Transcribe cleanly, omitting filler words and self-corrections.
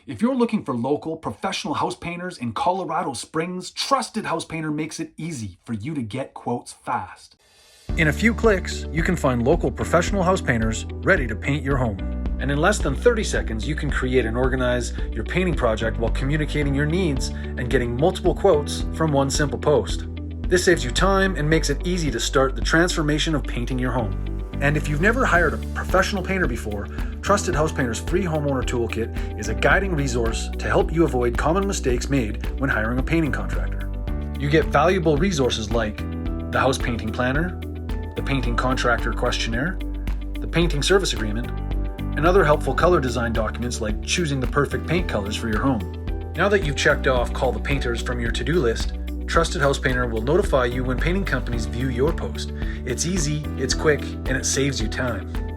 If you're looking for local, professional house painters in Colorado Springs, Trusted House Painter makes it easy for you to get quotes fast. In a few clicks, you can find local professional house painters ready to paint your home. And in less than 30 seconds, you can create and organize your painting project while communicating your needs and getting multiple quotes from one simple post. This saves you time and makes it easy to start the transformation of painting your home. And if you've never hired a professional painter before, Trusted House Painter's free homeowner toolkit is a guiding resource to help you avoid common mistakes made when hiring a painting contractor. You get valuable resources like the house painting planner, the painting contractor questionnaire, the painting service agreement, and other helpful color design documents like choosing the perfect paint colors for your home. Now that you've checked off Call the Painters from your to-do list, Trusted House Painter will notify you when painting companies view your post. It's easy, it's quick, and it saves you time.